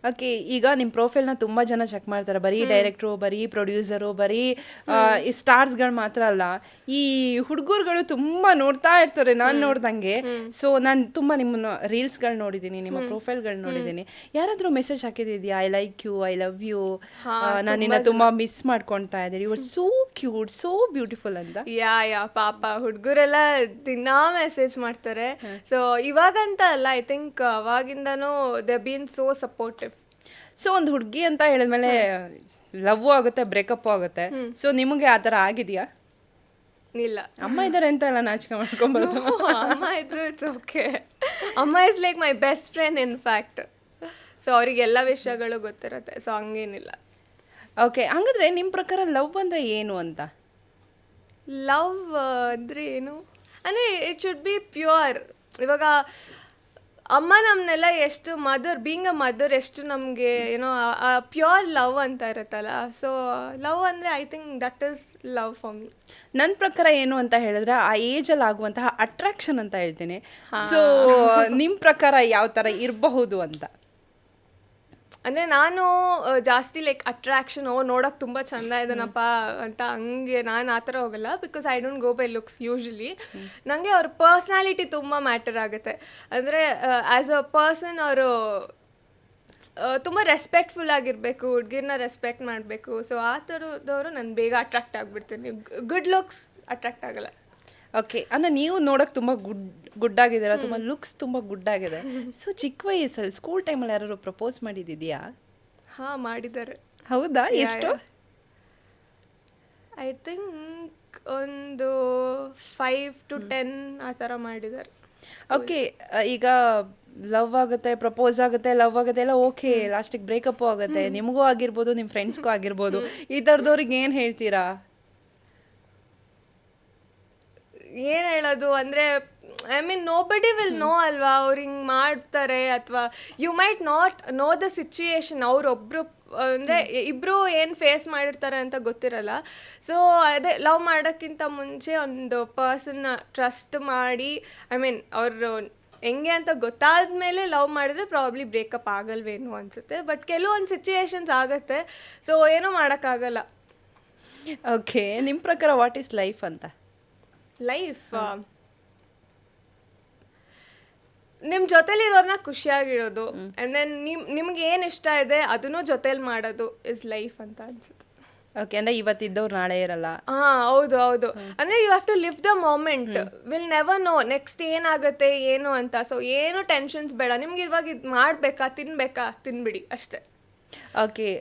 Okay, ಈಗ ನಿಮ್ಮ ಪ್ರೊಫೈಲ್ನ ತುಂಬ ಜನ ಚೆಕ್ ಮಾಡ್ತಾರೆ. ಬರೀ ಡೈರೆಕ್ಟ್ರು, ಬರೀ ಪ್ರೊಡ್ಯೂಸರು, ಬರೀ ಈ ಸ್ಟಾರ್ಸ್ಗಳು ಮಾತ್ರ ಅಲ್ಲ, ಈ ಹುಡುಗರುಗಳು ತುಂಬ ನೋಡ್ತಾ ಇರ್ತಾರೆ ನಾನು ನೋಡ್ದಂಗೆ. ಸೊ ನಾನು ತುಂಬ ನಿಮ್ಮನ್ನ ರೀಲ್ಸ್ಗಳು ನೋಡಿದ್ದೀನಿ, ನಿಮ್ಮ ಪ್ರೊಫೈಲ್ಗಳು ನೋಡಿದ್ದೀನಿ. ಯಾರಾದರೂ ಮೆಸೇಜ್ ಹಾಕಿದ್ಯಾ, I like you, I love you, ನಾನು ನಿನ್ನ ತುಂಬ ಮಿಸ್ ಮಾಡ್ಕೊಳ್ತಾ ಇದ್ದೀನಿ, you are so cute, so beautiful ಅಂತ? ಯಾ ಪಾಪ ಹುಡುಗರೆಲ್ಲ ದಿನಾ ಮೆಸೇಜ್ ಮಾಡ್ತಾರೆ. ಸೊ ಇವಾಗಂತ ಅಲ್ಲ, ಐ ಥಿಂಕ್ ಅವಾಗಿಂದನೂ they been so supportive. So ಒಂದು ಹುಡುಗಿ ಅಂತ ಹೇಳಿದ್ಮೇಲೆ ಲವ್ ಆಗುತ್ತೆ, ಬ್ರೇಕಪ್ ಆಗುತ್ತೆ. ಸೊ ನಿಮಗೆ ಆ ಥರ ಆಗಿದೆಯಾ? ಇಲ್ಲ, ಅಮ್ಮ ಇದ್ದಾರೆ ಅಂತ ಎಲ್ಲ ನಾಚಿಕೆ ಮಾಡ್ಕೊಂಬರೋದು? ಅಮ್ಮ ಇದ್ರು ಇಟ್ಸ್ ಓಕೆ. ಅಮ್ಮ is like my best friend in fact. So ಅವರಿಗೆಲ್ಲ ವಿಷಯಗಳು ಗೊತ್ತಿರುತ್ತೆ, ಸೊ ಹಂಗೇನಿಲ್ಲ. ಓಕೆ, ಹಂಗಾದ್ರೆ ನಿಮ್ಮ ಪ್ರಕಾರ ಲವ್ ಅಂದರೆ ಏನು ಅಂತ? ಲವ್ ಅಂದರೆ ಏನು ಅಂದರೆ ಇಟ್ ಶುಡ್ ಬಿ ಪ್ಯೂರ್. ಇವಾಗ ಅಮ್ಮ ನಮ್ಮನ್ನೆಲ್ಲ ಎಷ್ಟು ಬೀಂಗ್ ಅ ಮದರ್ ಎಷ್ಟು ನಮಗೆ ಏನೋ ಪ್ಯೂರ್ ಲವ್ ಅಂತ ಇರುತ್ತಲ್ಲ. ಸೊ ಲವ್ ಅಂದರೆ I think that is love for me. ನನ್ನ ಪ್ರಕಾರ ಏನು ಅಂತ ಹೇಳಿದ್ರೆ ಆ ಏಜಲ್ಲಿ ಆಗುವಂತಹ ಅಟ್ರಾಕ್ಷನ್ ಅಂತ ಹೇಳ್ತೀನಿ. ಸೊ ನಿಮ್ಮ ಪ್ರಕಾರ ಯಾವ ಥರ ಇರಬಹುದು ಅಂತ? ಅಂದರೆ ನಾನು ಜಾಸ್ತಿ ಲೈಕ್ ಅಟ್ರಾಕ್ಷನ್, ನೋಡೋಕೆ ತುಂಬ ಚೆಂದ ಇದ್ದಾನಪ್ಪ ಅಂತ ಹಂಗೆ ನಾನು ಆ ಥರ ಹೋಗಲ್ಲ. Because I don't go by looks usually. ನನಗೆ ಅವ್ರ ಪರ್ಸ್ನಾಲಿಟಿ ತುಂಬ ಮ್ಯಾಟರ್ ಆಗುತ್ತೆ. ಅಂದರೆ ಆ್ಯಸ್ ಅ ಪರ್ಸನ್ ಅವರು ತುಂಬ ರೆಸ್ಪೆಕ್ಟ್ಫುಲ್ ಆಗಿರಬೇಕು, ಹುಡುಗಿರನ್ನ ರೆಸ್ಪೆಕ್ಟ್ ಮಾಡಬೇಕು. ಸೊ ಆ ಥರದವರು ನಾನು ಬೇಗ ಅಟ್ರಾಕ್ಟ್ ಆಗಿಬಿಡ್ತೀನಿ. ಗುಡ್ ಲುಕ್ಸ್ ಅಟ್ರಾಕ್ಟ್ ಆಗಲ್ಲ. ಓಕೆ, ಅಂದರೆ ನೀವು ನೋಡೋಕೆ ತುಂಬ ಗುಡ್ಡಾಗಿದ್ದೀರಾ, ತುಂಬ ಲುಕ್ಸ್ ತುಂಬ ಗುಡ್ಡಾಗಿದೆ. ಸೊ ಚಿಕ್ಕ ವಯಸ್ಸಲ್ಲಿ ಸ್ಕೂಲ್ ಟೈಮಲ್ಲಿ ಯಾರು ಪ್ರಪೋಸ್ ಮಾಡಿದ್ದಿದೆಯಾ? ಹಾಂ, ಮಾಡಿದ್ದಾರೆ. ಹೌದಾ? ಎಷ್ಟು? ಐ ಥಿಂಕ್ ಒಂದು 5 to 10 ಆ ಥರ ಮಾಡಿದ್ದಾರೆ. ಓಕೆ, ಈಗ ಲವ್ ಆಗುತ್ತೆ, ಪ್ರಪೋಸ್ ಆಗುತ್ತೆ, ಲವ್ ಆಗುತ್ತೆ ಎಲ್ಲ ಓಕೆ, ಲಾಸ್ಟಿಗೆ ಬ್ರೇಕಪ್ಪು ಆಗುತ್ತೆ. ನಿಮಗೂ ಆಗಿರ್ಬೋದು, ನಿಮ್ಮ ಫ್ರೆಂಡ್ಸ್ಗೂ ಆಗಿರ್ಬೋದು. ಈ ಥರದವ್ರಿಗೆ ಏನು ಹೇಳ್ತೀರಾ? ಏನು ಹೇಳೋದು ಅಂದರೆ, I mean nobody will know ಅಲ್ವಾ, ಅವ್ರು ಹಿಂಗೆ ಮಾಡ್ತಾರೆ. ಅಥವಾ you might not know the situation. ಅವರೊಬ್ಬರು ಅಂದರೆ ಇಬ್ಬರು ಏನು ಫೇಸ್ ಮಾಡಿರ್ತಾರೆ ಅಂತ ಗೊತ್ತಿರಲ್ಲ. ಸೊ ಅದೇ ಲವ್ ಮಾಡೋಕ್ಕಿಂತ ಮುಂಚೆ ಒಂದು ಪರ್ಸನ್ನ ಟ್ರಸ್ಟ್ ಮಾಡಿ, ಐ ಮೀನ್ ಅವರು ಹೆಂಗೆ ಅಂತ ಗೊತ್ತಾದ ಮೇಲೆ ಲವ್ ಮಾಡಿದ್ರೆ ಪ್ರಾಬ್ಲಿ ಬ್ರೇಕಪ್ ಆಗಲ್ವೇನೋ ಅನಿಸುತ್ತೆ. ಬಟ್ ಕೆಲವೊಂದು ಸಿಚುಯೇಷನ್ಸ್ ಆಗುತ್ತೆ, ಸೊ ಏನೂ ಮಾಡೋಕ್ಕಾಗಲ್ಲ. ಓಕೆ, ನಿಮ್ಮ ಪ್ರಕಾರ ವಾಟ್ ಈಸ್ ಲೈಫ್ ಅಂತ? ಲೈಫ್ ನಿಮ್ಮ ಜೊತೆಲಿರೋರ್ನ ಖುಷಿಯಾಗಿರೋದು, ಆ್ಯಂಡ್ ದೆನ್ ನಿಮ್ಗೆ ಏನು ಇಷ್ಟ ಇದೆ ಅದನ್ನು ಜೊತೇಲಿ ಮಾಡೋದು ಇಸ್ ಲೈಫ್ ಅಂತ ಅನ್ಸುತ್ತೆ. ಓಕೆ, ಅಂದರೆ ಇವತ್ತಿದ್ದವ್ರು ನಾಳೆ ಇರಲ್ಲ. ಹಾಂ, ಹೌದು. ಅಂದರೆ you have to live the moment. Will never know next ಏನಾಗುತ್ತೆ ಏನು ಅಂತ. ಸೊ ಏನು ಟೆನ್ಷನ್ಸ್ ಬೇಡ. ನಿಮ್ಗೆ ಇವಾಗ ಇದು ಮಾಡಬೇಕಾ, ತಿನ್ಬೇಕಾ, ತಿನ್ಬಿಡಿ ಅಷ್ಟೇ. ಓಕೆ,